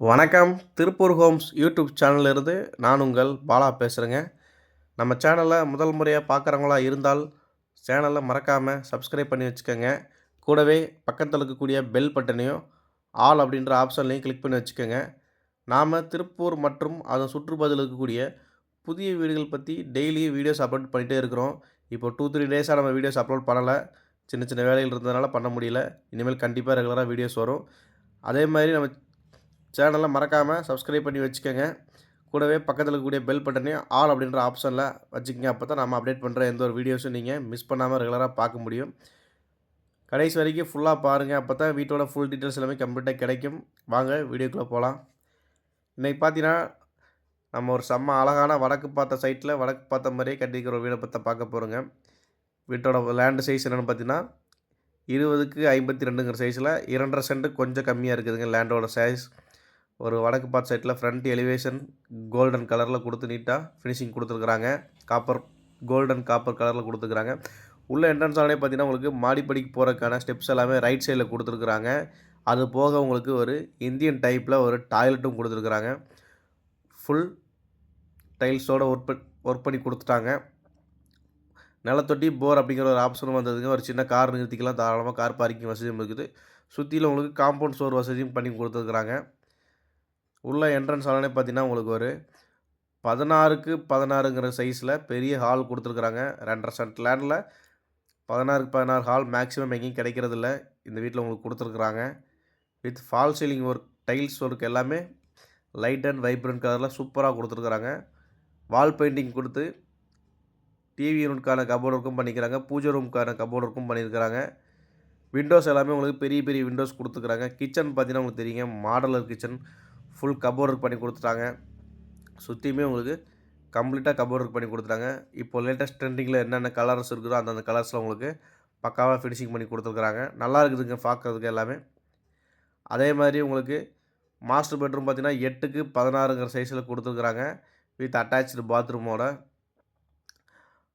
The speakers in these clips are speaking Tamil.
வணக்கம். திருப்பூர் ஹோம்ஸ் யூடியூப் சேனல்லிருந்து நான் உங்கள் பாலா பேசுகிறேங்க. நம்ம சேனலை முதல் முறையாக பார்க்குறவங்களா இருந்தால் சேனலை மறக்காமல் சப்ஸ்கிரைப் பண்ணி வச்சுக்கோங்க. கூடவே பக்கத்தில் இருக்கக்கூடிய பெல் பட்டனையும் ஆல் அப்படின்ற ஆப்ஷன்லையும் கிளிக் பண்ணி வச்சுக்கோங்க. நாம் திருப்பூர் மற்றும் அதன் சுற்றுப்பகுதியில் இருக்கக்கூடிய புதிய வீடுகள் பற்றி டெய்லி வீடியோஸ் அப்லோட் பண்ணிகிட்டே இருக்கிறோம். இப்போ 2-3 டேஸாக நம்ம வீடியோஸ் அப்லோட் பண்ணலை. சின்ன சின்ன வேலைகள் இருந்ததுனால பண்ண முடியல. இனிமேல் கண்டிப்பாக ரெகுலராக வீடியோஸ் வரும். அதே மாதிரி நம்ம சேனலை மறக்காமல் சப்ஸ்கிரைப் பண்ணி வச்சுக்கோங்க. கூடவே பக்கத்தில் இருக்கக்கூடிய பெல் பட்டனையும் ஆல் அப்படின்ற ஆப்ஷனில் வச்சுக்கோங்க. அப்போ தான் நம்ம அப்டேட் பண்ணுற எந்த ஒரு வீடியோஸும் நீங்கள் மிஸ் பண்ணாமல் ரெகுலராக பார்க்க முடியும். கடைசி வரைக்கும் ஃபுல்லாக பாருங்கள். அப்போ தான் வீட்டோட ஃபுல் டீட்டெயில்ஸ் எல்லாமே கம்ப்ளீட்டாக கிடைக்கும். வாங்க வீடியோக்குள்ளே போகலாம். இன்றைக்கி பார்த்தீங்கன்னா நம்ம ஒரு செம்ம அழகான வடக்கு பார்த்த சைட்டில் வடக்கு பார்த்த மாதிரியே கட்டிக்கிற ஒரு வீடை பற்றி பார்க்க போகிறோங்க. வீட்டோட லேண்டு சைஸ் என்னென்னு பார்த்தீங்கன்னா 20க்கு 52ங்கிற சைஸில் 2.5 சென்ட் கொஞ்சம் கம்மியாக இருக்குதுங்க லேண்டோட சைஸ். ஒரு வடக்கு பார்த்த சைட்டில் ஃப்ரண்ட் எலிவேஷன் கோல்டன் கலரில் கொடுத்து நீட்டாக ஃபினிஷிங் கொடுத்துருக்குறாங்க. கோல்டன் காப்பர் கலரில் கொடுத்துருக்குறாங்க. உள்ள என்ட்ரன்ஸ் ஆனே பார்த்தீங்கன்னா உங்களுக்கு மாடிப்படிக்கு போகிறதுக்கான ஸ்டெப்ஸ் எல்லாமே ரைட் சைடில் கொடுத்துருக்குறாங்க. அது போக உங்களுக்கு ஒரு இந்தியன் டைப்பில் ஒரு டாய்லெட்டும் கொடுத்துருக்குறாங்க. ஃபுல் டைல்ஸோடு ஒர்க் பண்ணி கொடுத்துட்டாங்க. நிலத்தொட்டி போர் அப்படிங்கிற ஒரு ஆப்ஷனும் வந்ததுங்க. ஒரு சின்ன கார் நிறுத்திக்கலாம், தாராளமாக கார் பார்க்கிங் வசதியும் இருக்குது. சுற்றிலும் உங்களுக்கு காம்பவுண்ட் ஸ்டோர் வசதியும் பண்ணி கொடுத்துருக்குறாங்க. உள்ள என்ட்ரன்ஸ் ஆனே பார்த்தீங்கன்னா உங்களுக்கு ஒரு 16க்கு 16ங்கிற சைஸில் பெரிய ஹால் கொடுத்துருக்குறாங்க. 2.5 சென்ட் லேண்டில் 16க்கு 16 ஹால் மேக்ஸிமம் எங்கேயும் கிடைக்கிறதில்ல. இந்த வீட்டில் உங்களுக்கு கொடுத்துருக்குறாங்க. With fall ceiling work, tiles work எல்லாமே லைட் அண்ட் வைப்ரண்ட் கலரில் சூப்பராக கொடுத்துருக்குறாங்க. வால் பெயிண்டிங் கொடுத்து டிவி யூனிட்கான கபோர்ட் ஒர்க்கும் பண்ணிக்கிறாங்க. பூஜை ரூமுக்கான கபோர்ட் ஒர்க்கும் பண்ணியிருக்கிறாங்க. விண்டோஸ் எல்லாமே உங்களுக்கு பெரிய பெரிய விண்டோஸ் கொடுத்துருக்குறாங்க. கிச்சன் பார்த்தீங்கன்னா உங்களுக்கு தெரியுங்க, modeller kitchen full cupboard work பண்ணி கொடுத்துட்டாங்க. சுற்றியுமே உங்களுக்கு கம்ப்ளீட்டாக கபோர்ட் ஒர்க் பண்ணி கொடுத்துட்டாங்க. இப்போ லேட்டஸ்ட் ட்ரெண்டிங்கில் என்னென்ன கலர்ஸ் இருக்குதோ அந்தந்த கலர்ஸில் உங்களுக்கு பக்காவாக ஃபினிஷிங் பண்ணி கொடுத்துருக்குறாங்க. நல்லா இருக்குதுங்க பார்க்குறதுக்கு எல்லாமே. அதே மாதிரி உங்களுக்கு மாஸ்டர் பெட்ரூம் பார்த்தீங்கன்னா 8க்கு 16ங்கிற சைஸில் கொடுத்துருக்குறாங்க. வித் அட்டாச்சு பாத்ரூமோட.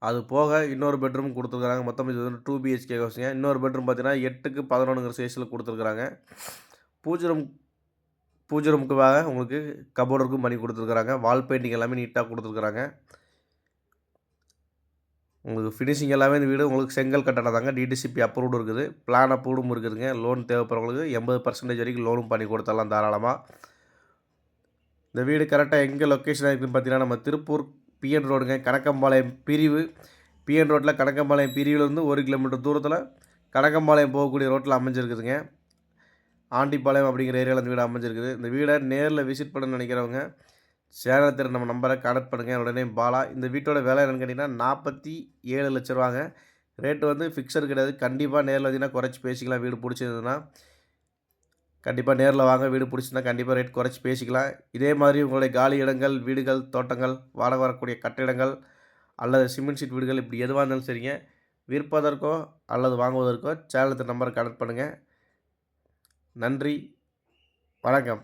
அது போக இன்னொரு பெட்ரூம் கொடுத்துருக்குறாங்க. மொத்தம் இது வந்து 2 BHK ஹவுஸுங்க. இன்னொரு பெட்ரூம் பார்த்தீங்கன்னா 8க்கு 11ங்கிற சைஸில் கொடுத்துருக்குறாங்க. பூஜை ரூமுக்காக உங்களுக்கு கபோர்ட் ஒர்க்கும் பண்ணி கொடுத்துருக்குறாங்க. வால் பெயிண்டிங் எல்லாமே நீட்டாக கொடுத்துருக்குறாங்க. உங்களுக்கு ஃபினிஷிங் எல்லாமே இந்த வீடு உங்களுக்கு செங்கல் கட்டடம் தாங்க. டிடிசிபி அப்ரூவ்டு இருக்குது. பிளான் அப்ரூவ்டும் இருக்குதுங்க. லோன் தேவைப்படுறவங்களுக்கு 80% வரைக்கும் லோனும் பண்ணி கொடுத்துடலாம் தாராளமாக. இந்த வீடு கரெக்டாக எங்கே லொக்கேஷனாக இருக்குதுன்னு பார்த்தீங்கன்னா நம்ம திருப்பூர் பிஎன் ரோடுங்க. கணக்கம்பாளையம் பிரிவு. பிஎன் ரோட்டில் கணக்கம்பாளையம் பிரிவிலேருந்து 1 கிலோமீட்டர் தூரத்தில் கணக்கம்பாளையம் போகக்கூடிய ரோட்டில் அமைஞ்சிருக்குதுங்க. ஆண்டிப்பாளையம் அப்படிங்கிற ஏரியாவில் இந்த வீடு அமைஞ்சிருக்குது. இந்த வீடை நேரில் விசிட் பண்ண நினைக்கிறவங்க சேனல் தர நம்ம நம்பரை கான்டக்ட் பண்ணுங்கள். என்னோட நேம் பாலா. இந்த வீட்டோட விலை என்னென்னு கேட்டிங்கன்னா 47 லட்ச ரூபாங்க. ரேட்டு வந்து ஃபிக்ஸடு கிடையாது. கண்டிப்பாக நேரில் வந்தீங்கன்னா குறைச்சி பேசிக்கலாம். வீடு பிடிச்சிருந்ததுன்னா கண்டிப்பாக நேரில் வாங்க. வீடு பிடிச்சிருந்தா கண்டிப்பாக ரேட் குறைச்சி பேசிக்கலாம். இதே மாதிரி உங்களுடைய காலி இடங்கள், வீடுகள், தோட்டங்கள், வாடகை வரக்கூடிய கட்டிடங்கள் அல்லது சிமெண்ட் சீட் வீடுகள் இப்படி எதுவாக இருந்தாலும் சரிங்க, விற்பதற்கோ அல்லது வாங்குவதற்கோ சேனல் நம்பரை கான்டக்ட் பண்ணுங்கள். நன்றி, வணக்கம்.